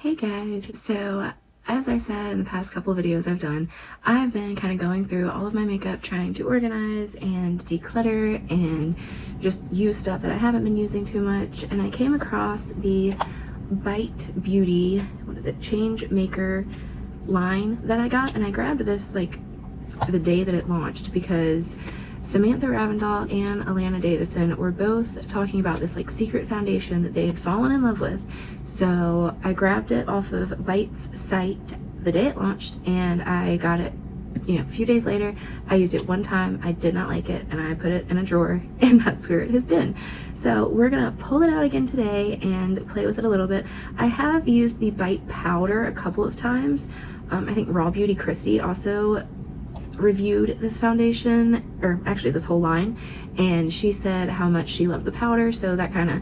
Hey guys, so as I said in the past couple videos I've done, I've been kind of going through all of my makeup, trying to organize and declutter and just use stuff that I haven't been using too much, and I came across the Bite Beauty, Changemaker line that I got, and I grabbed this like the day that it launched because Samantha Ravndal and Alana Davison were both talking about this like secret foundation that they had fallen in love with. So I grabbed it off of Bite's site the day it launched, and I got it, a few days later. I used it one time, I did not like it, and I put it in a drawer, and that's where it has been. So we're gonna pull it out again today and play with it a little bit. I have used the Bite powder a couple of times. I think Raw Beauty Christy also reviewed this foundation, or actually this whole line, and she said how much she loved the powder, so that kind of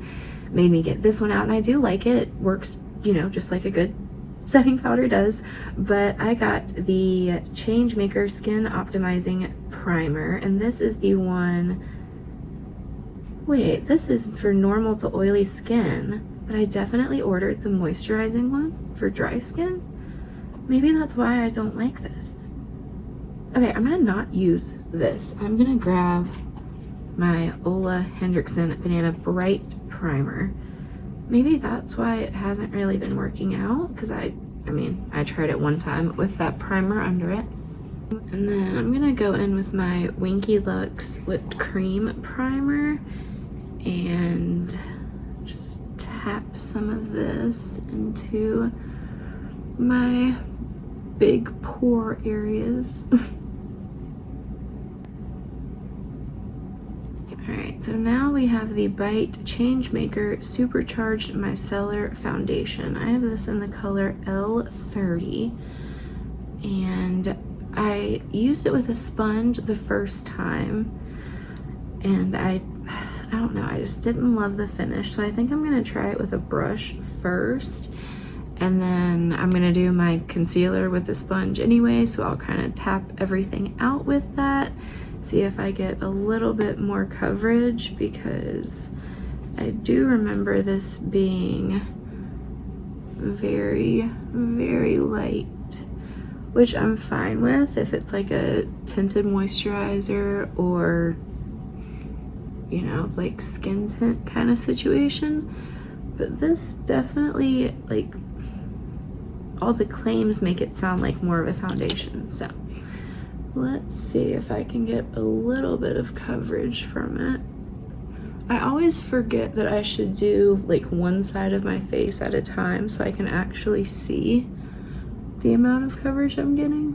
made me get this one out, and I do like it. It works, just like a good setting powder does. But I got the Changemaker Skin Optimizing Primer, and this is the one, wait, this is for normal to oily skin, but I definitely ordered the moisturizing one for dry skin. Maybe that's why I don't like this. Okay, I'm gonna not use this. I'm gonna grab my Ola Hendrickson Banana Bright Primer. Maybe that's why it hasn't really been working out, because I tried it one time with that primer under it. And then I'm gonna go in with my Winky Lux Whipped Cream Primer and just tap some of this into my big pore areas. Alright, so now we have the Bite Changemaker Supercharged Micellar Foundation. I have this in the color L30, and I used it with a sponge the first time, and I don't know, I just didn't love the finish, so I think I'm going to try it with a brush first, and then I'm going to do my concealer with the sponge anyway, so I'll kind of tap everything out with that. See if I get a little bit more coverage, because I do remember this being very, very light, which I'm fine with if it's like a tinted moisturizer or, like skin tint kind of situation. But this definitely, like, all the claims make it sound like more of a foundation, so let's see if I can get a little bit of coverage from it. I always forget that I should do like one side of my face at a time so I can actually see the amount of coverage I'm getting.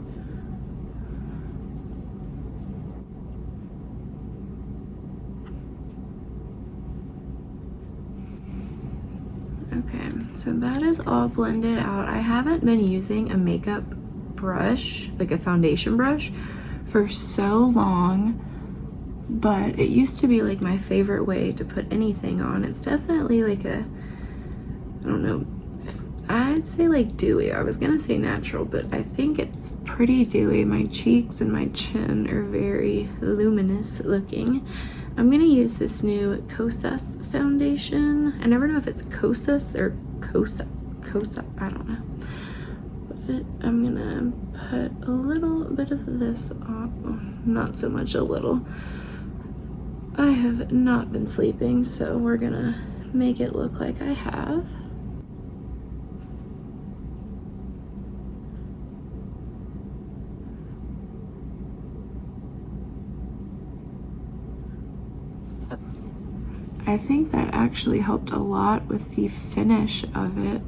Okay, so that is all blended out. I haven't been using a makeup brush, like a foundation brush, for so long, but it used to be like my favorite way to put anything on. It's definitely like a, I don't know, I'd say like dewy. I was gonna say natural, but I think it's pretty dewy. My cheeks and my chin are very luminous looking. I'm gonna use this new Kosas foundation. I never know if it's Kosas or Kosa, I don't know. I'm gonna put a little bit of this on, not so much a little. I have not been sleeping, so we're gonna make it look like I have. I think that actually helped a lot with the finish of it.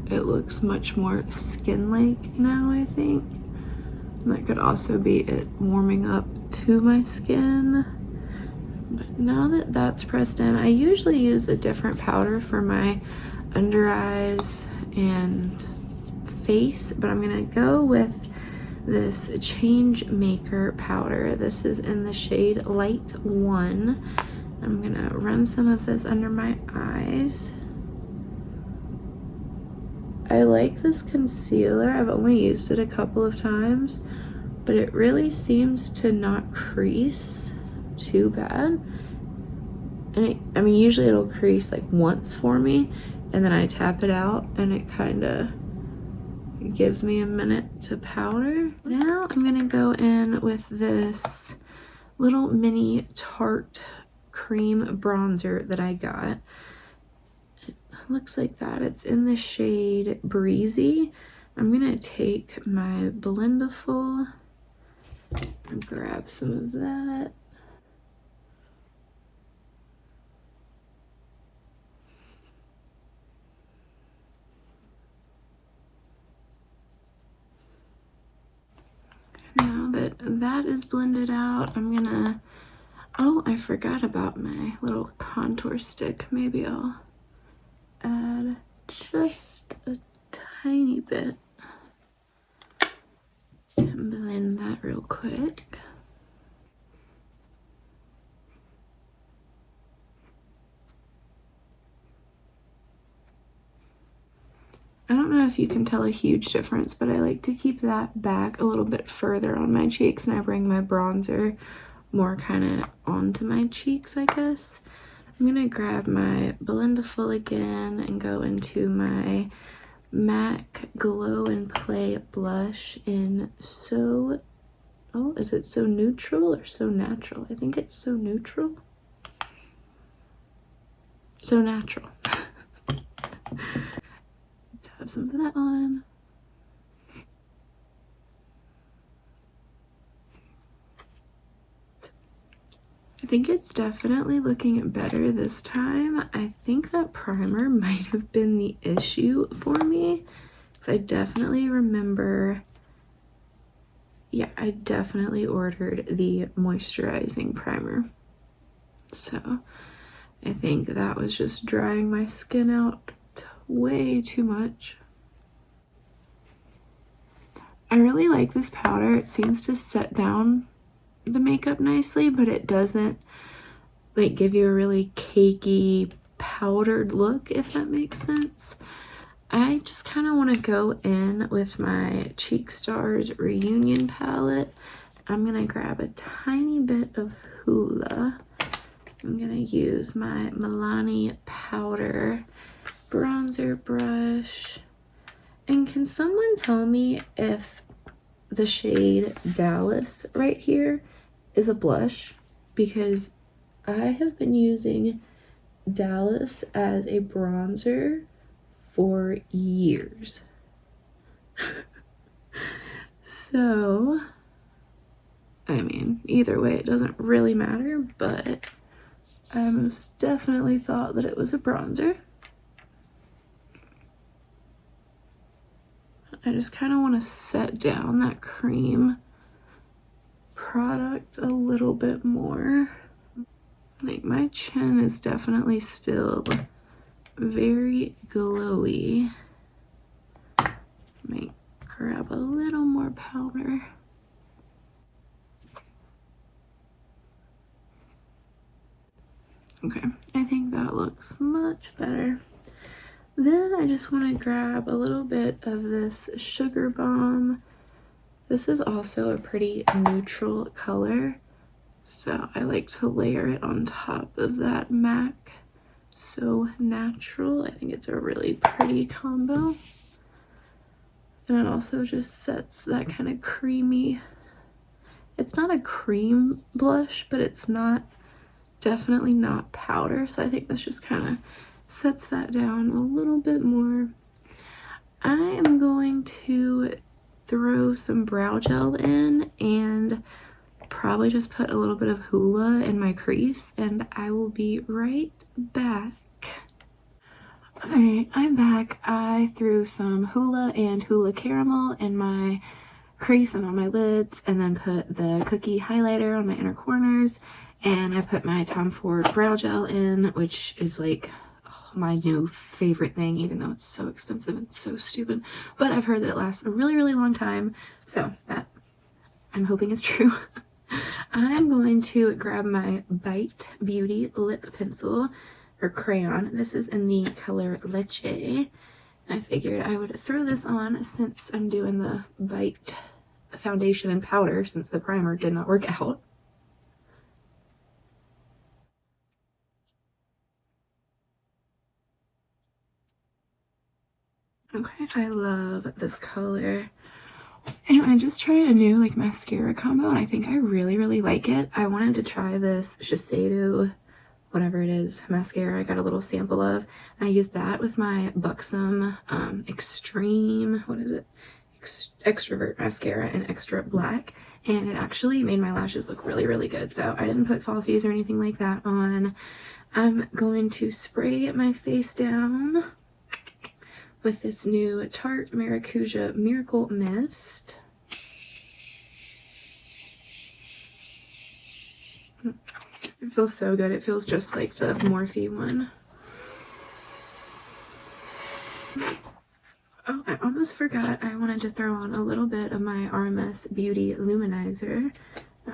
It looks much more skin-like now, I think. And that could also be it warming up to my skin. But now that that's pressed in, I usually use a different powder for my under eyes and face, but I'm gonna go with this Changemaker powder. This is in the shade Light 1. I'm gonna run some of this under my eyes. I like this concealer. I've only used it a couple of times, but it really seems to not crease too bad. And usually it'll crease like once for me, and then I tap it out and it kind of gives me a minute to powder. Now I'm gonna go in with this little mini Tarte cream bronzer that I got. It looks like that. It's in the shade Breezy. I'm gonna take my Blendiful and grab some of that. Now that that is blended out, I'm gonna, oh, I forgot about my little contour stick. Maybe I'll add just a tiny bit and blend that real quick. I don't know if you can tell a huge difference, but I like to keep that back a little bit further on my cheeks, and I bring my bronzer more kind of onto my cheeks, I guess. I'm gonna grab my Blendiful again and go into my MAC Glow and Play blush in So, oh, is it So Neutral or So Natural? I think it's So Neutral. So Natural. Have some of that on. I think it's definitely looking better this time. I think that primer might have been the issue for me, because I definitely remember, yeah, I definitely ordered the moisturizing primer. So I think that was just drying my skin out way too much. I really like this powder. It seems to set down the makeup nicely, but it doesn't like give you a really cakey powdered look, if that makes sense. I just kind of want to go in with my Cheek Stars Reunion palette. I'm gonna grab a tiny bit of Hoola. I'm gonna use my Milani powder bronzer brush. And can someone tell me if the shade Dallas right here is a blush? Because I have been using Dallas as a bronzer for years. So, I mean, either way, it doesn't really matter, but I most definitely thought that it was a bronzer. I just kind of want to set down that cream product a little bit more. Like, my chin is definitely still very glowy. Might grab a little more powder. Okay, I think that looks much better. Then I just want to grab a little bit of this Sugar Bomb. This is also a pretty neutral color, so I like to layer it on top of that MAC So Natural. I think it's a really pretty combo. And it also just sets that kind of creamy, it's not a cream blush, but it's not, definitely not powder. So I think this just kind of sets that down a little bit more. I am going to throw some brow gel in and probably just put a little bit of Hoola in my crease, and I will be right back. Alright, I'm back. I threw some Hoola and Hoola Caramel in my crease and on my lids, and then put the cookie highlighter on my inner corners, and I put my Tom Ford brow gel in, which is like my new favorite thing, even though it's so expensive and so stupid, but I've heard that it lasts a really long time, so that I'm hoping is true. I'm going to grab my Bite Beauty lip pencil or crayon. This is in the color Leche. I figured I would throw this on since I'm doing the Bite foundation and powder, since the primer did not work out. Okay, I love this color. And I just tried a new like mascara combo and I think I really like it. I wanted to try this Shiseido, whatever it is, mascara I got a little sample of. I used that with my Buxom Extreme, what is it? Extrovert mascara in Extra Black. And it actually made my lashes look really good. So I didn't put falsies or anything like that on. I'm going to spray my face down with this new Tarte Maracuja Miracle Mist. It feels so good. It feels just like the Morphe one. Oh, I almost forgot I wanted to throw on a little bit of my RMS Beauty Luminizer.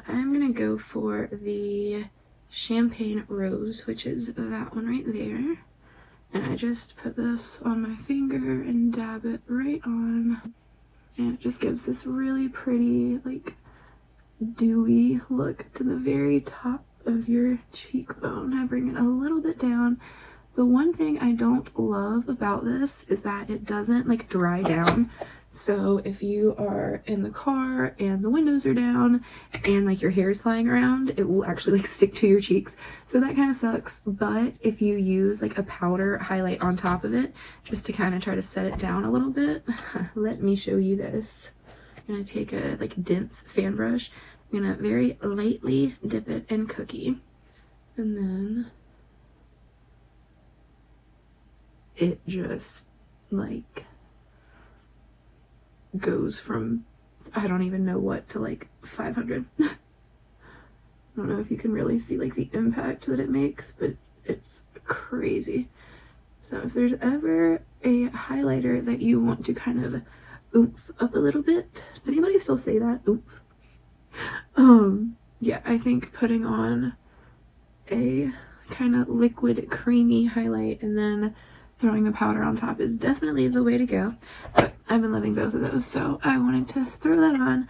I'm going to go for the Champagne Rose, which is that one right there. And I just put this on my finger and dab it right on. And it just gives this really pretty, like, dewy look to the very top of your cheekbone. I bring it a little bit down. The one thing I don't love about this is that it doesn't, like, dry down. So if you are in the car and the windows are down and like your hair is flying around, it will actually like stick to your cheeks. So that kind of sucks. But if you use like a powder highlight on top of it, just to kind of try to set it down a little bit, let me show you this. I'm going to take a like dense fan brush. I'm going to very lightly dip it in Cookie. And then it just like goes from I don't even know what to like 500. I don't know if you can really see like the impact that it makes, but it's crazy. So if there's ever a highlighter that you want to kind of oomph up a little bit, does anybody still say that? Oomph. Yeah, I think putting on a kind of liquid creamy highlight and then throwing the powder on top is definitely the way to go. But I've been loving both of those, so I wanted to throw that on.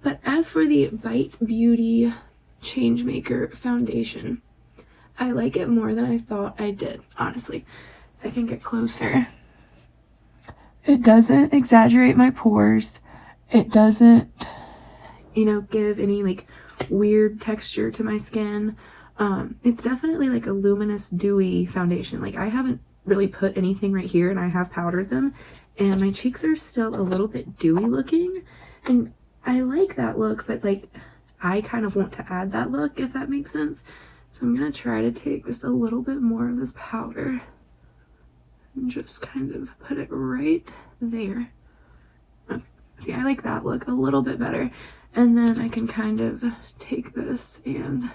But as for the Bite Beauty Changemaker foundation, I like it more than I thought I did, honestly. I can get closer. It doesn't exaggerate my pores. It doesn't, you know, give any like weird texture to my skin. It's definitely like a luminous, dewy foundation. Like I haven't really put anything right here and I have powdered them and my cheeks are still a little bit dewy looking, and I like that look, but like I kind of want to add that look, if that makes sense. So I'm gonna try to take just a little bit more of this powder and just kind of put it right there. Okay. See, I like that look a little bit better, and then I can kind of take this and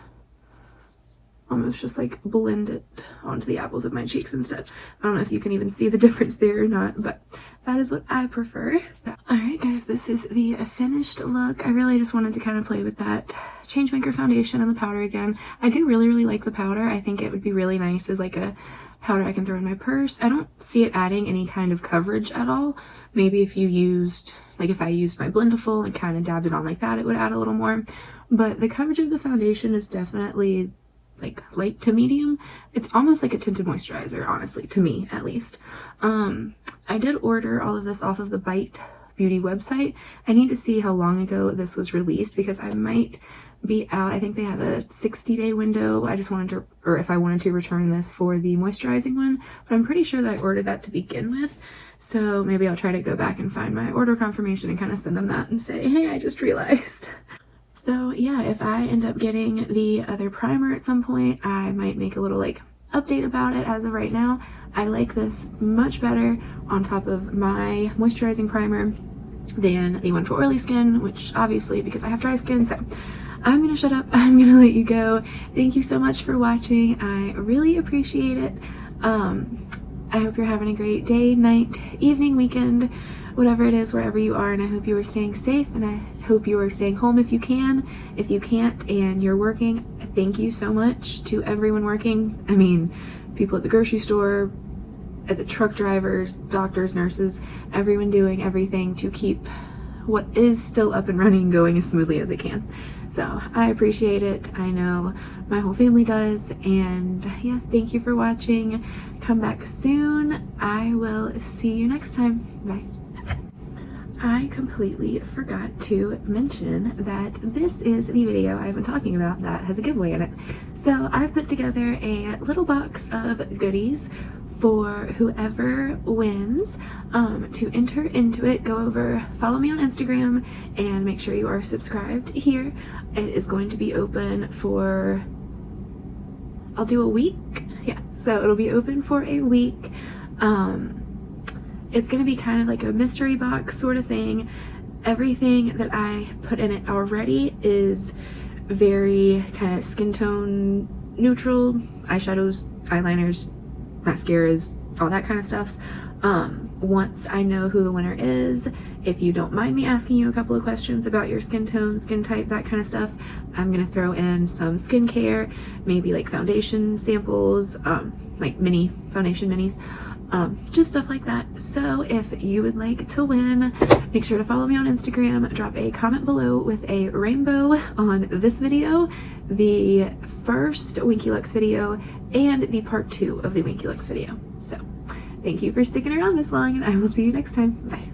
almost just like blend it onto the apples of my cheeks instead. I don't know if you can even see the difference there or not, but that is what I prefer. Alright guys, this is the finished look. I really just wanted to kind of play with that Changemaker foundation and the powder again. I do really like the powder. I think it would be really nice as like a powder I can throw in my purse. I don't see it adding any kind of coverage at all. Maybe if you used, like if I used my Blendiful and kind of dabbed it on like that, it would add a little more. But the coverage of the foundation is definitely like light to medium. It's almost like a tinted moisturizer, honestly, to me at least. I did order all of this off of the Bite Beauty website. I need to see how long ago this was released because I might be out. I think they have a 60-day window. I just wanted to, or if I wanted to return this for the moisturizing one, but I'm pretty sure that I ordered that to begin with. So maybe I'll try to go back and find my order confirmation and kind of send them that and say, hey, I just realized. So yeah, if I end up getting the other primer at some point, I might make a little like update about it. As of right now, I like this much better on top of my moisturizing primer than the one for oily skin, which obviously because I have dry skin. So I'm gonna shut up. I'm gonna let you go. Thank you so much for watching. I really appreciate it. I hope you're having a great day, night, evening, weekend, whatever it is, wherever you are, and I hope you are staying safe, and I hope you are staying home if you can. If you can't and you're working, thank you so much to everyone working. I mean, people at the grocery store, at the truck drivers, doctors, nurses, everyone doing everything to keep what is still up and running going as smoothly as it can. So I appreciate it. I know My whole family does. And yeah, thank you for watching. Come back soon. I will see you next time. Bye. I completely forgot to mention that this is the video I've been talking about that has a giveaway in it. So I've put together a little box of goodies for whoever wins. To enter into it, go over, follow me on Instagram, and make sure you are subscribed here. It is going to be open for, I'll do a week. Yeah, so it'll be open for a week. It's gonna be kind of like a mystery box sort of thing. Everything that I put in it already is very kind of skin tone neutral, eyeshadows, eyeliners, mascaras, all that kind of stuff. Once I know who the winner is, if you don't mind me asking you a couple of questions about your skin tone, skin type, that kind of stuff, I'm gonna throw in some skincare, maybe like foundation samples, like mini foundation minis. Just stuff like that. So if you would like to win, make sure to follow me on Instagram, drop a comment below with a rainbow on this video, the first Winky Lux video, and the part 2 of the Winky Lux video. So thank you for sticking around this long, and I will see you next time. Bye.